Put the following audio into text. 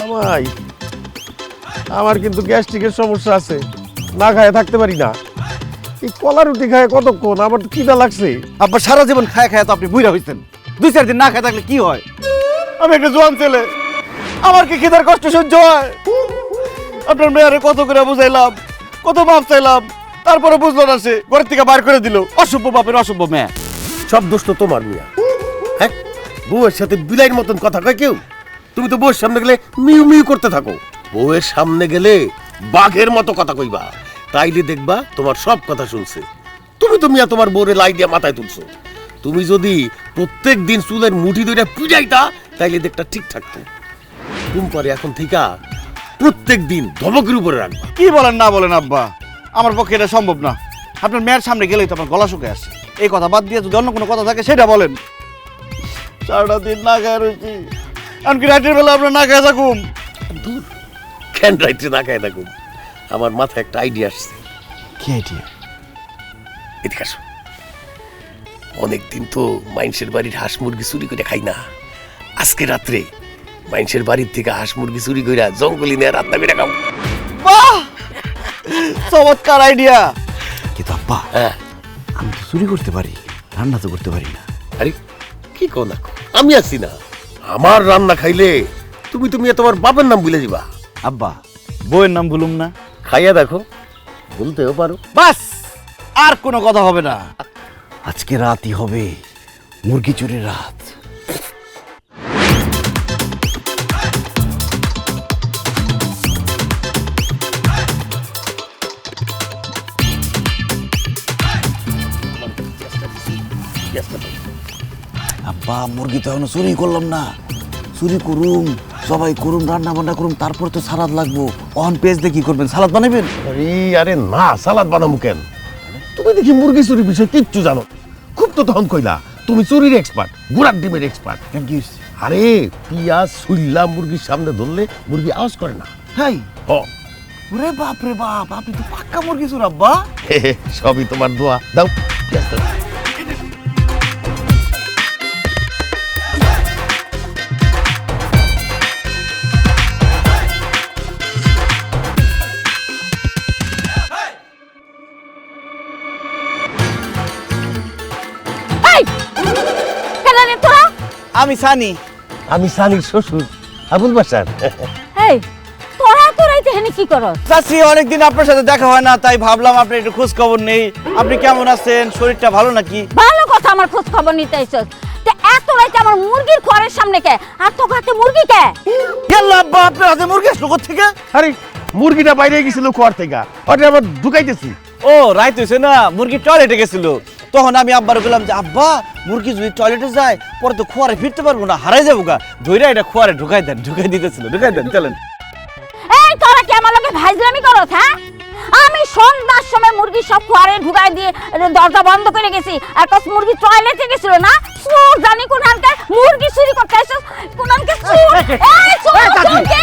জামাই, আমার কিন্তু গ্যাস্ট্রিকের সমস্যা আছে, না খায় থাকতে পারি না। এই কলা রুটি খায় কতক্ষণ, আমার তো খিদা লাগছে। আব্বা সারা জীবন খায় খায় তো আপনি বুইড়া হইছেন, 2-4 দিন না খায় থাকলে কি হয়? আমি একটা জোয়ান ছেলে, আমার কি খিদার কষ্ট সহ্য হয়? আপনার মেয়েরে কত করে বুঝাইলাম, কত মাপ চাইলাম, তারপরে বুঝলো না, সে ঘরের থেকে বার করে দিল। অসভ্য বাপের অসভ্য মেয়ে। সব দোষ তো তোমার মিয়া। হ্যাঁ, বউয়ের সাথে বিলাইয়ের মতন কথা কয় কেউ? তুমি তো বউয়ের সামনে গেলে মিউ মিউ করতে থাকো, বউয়ের সামনে গেলে বাঘের মতো কথা কইবা, তাইলে দেখবা তোমার সব কথা শুনছে। তুমি তো মিয়া তোমার বউরে লাই দিয়া মাথায় তুলছো। তুমি যদি প্রত্যেক দিন চুলের মুঠি ধরে পিটাইতা তাইলে দেখটা ঠিক থাকতো। তুমি পরে এখন থেকে প্রত্যেক দিন ধমকের উপরে রাখবা। কি বলেন না বলেন আব্বা, আমার পক্ষে এটা সম্ভব না। আপনার মেয়ের সামনে গেলেই তো আমার গলা শুকে আসে। এই কথা বাদ দিয়ে যদি অন্য কোনো কথা থাকে সেটা বলেন। সারাটা দিন না খায় রয়েছি, এমনকি রাতের বেলা আপনার না খায় থাকুম। দূর, কেন রাইতে না খায় থাকুম? আমার মাথায় একটা আইডিয়া আসছে। কি আইডিয়া? এদিকে আসো। অনেকদিন তো মাইনসের বাড়ির হাঁস মুরগি চুরি করে খাই না। আজকে রাত্রে মাইনসের বাড়ির থেকে হাঁস মুরগি চুরি করে জঙ্গলি নিয়ে রান্না করে খাও। বাহ, চমৎকার আইডিয়া। কিন্তু আব্বা, হ্যাঁ, আমি তো চুরি করতে পারি, রান্না তো করতে পারি না। আরে কি কো না, আমি আছি না। আমার রান্না খাইলে তুমি তোমার বাবার নাম ভুলে যাবা। আব্বা, বউয়ের নাম ভুলুম না? খাইয়া দেখো, ভুলতেও পারো। বাস, আর কোনো কথা হবে না। আজকে রাতই হবে মুরগি চুরির রাত। আব্বা, মুরগি তো এখনো চুরি করলাম না। চুরি করুম, সবাই করুম, রান্না বান্না করুম, তারপর তো সালাদ লাগবো। অন পেজ দিয়ে কি করবেন? সালাদ বানাবেন? আরে না, সালাদ বানাবো কেন? তুমি দেখি মুরগি চুরির বিষয়ে কিচ্ছু জানো। খুব তো তখন কইলা তুমি চুরির এক্সপার্ট, গুড়ার ডিমের এক্সপার্ট। আরে পিঁয়াজ ছুইলা মুরগির সামনে ধরলে মুরগি আওয়াজ করে না। তাই? ও ওরে বাপ রে বাপ, আপনি তো পাক্কা মুরগি চোর আব্বা। সবই তোমার দোয়া। দাও পেঁয়াজ দাও। আমি সানি। আমি সানির শ্বশুর আবুল বাসার। এই তোরা তোরাইতে হেনে কি করস? চাচি, অনেকদিন আপনার সাথে দেখা হয় না, তাই ভাবলাম আপনার একটু খোঁজ খবর নেই। আপনি কেমন আছেন? শরীরটা ভালো নাকি? ভালো কথা, আমার খোঁজ খবর নিতে আইছস। তে এত রাইতে আমার মুরগির ঘরের সামনে কে? আর তো হাতে মুরগি কে? আল্লাহ আব্বা, আপনার হাতে মুরগি আসলো কোথা থেকে? আরে মুরগিটা বাইরে গেছিল কুয়ার থেকে, ওটা আবার ঢুকাইতেছি। ও রাইত হইছে না, মুরগি টয়লেটে গেছিল। তখন আমি আব্বার বললাম যে আব্বা, মুরগি যদি টয়লেটে যায় পরে তো খোয়ারে ফিরতে পারবো না, হারাই যাবো গা। ধইরা এটা খোয়ারে ঢুকাই দেন, ঢুকাই দিতেছিল। ঢুকাই দেন, চলেন। এই তোরা কি আমার লগে ভাইজলামি করস? হ্যাঁ, আমি সন্ধ্যার সময় মুরগি সব ঘরে ঢুকাই দিয়ে দরজা বন্ধ করে গেছি। আর কস মুরগি টয়লেটে গেছিল না? চোর জানি কোন হানকার মুরগি চুরি করতে আইছস, কোন হানকার চোর। এই চোর, চোর কে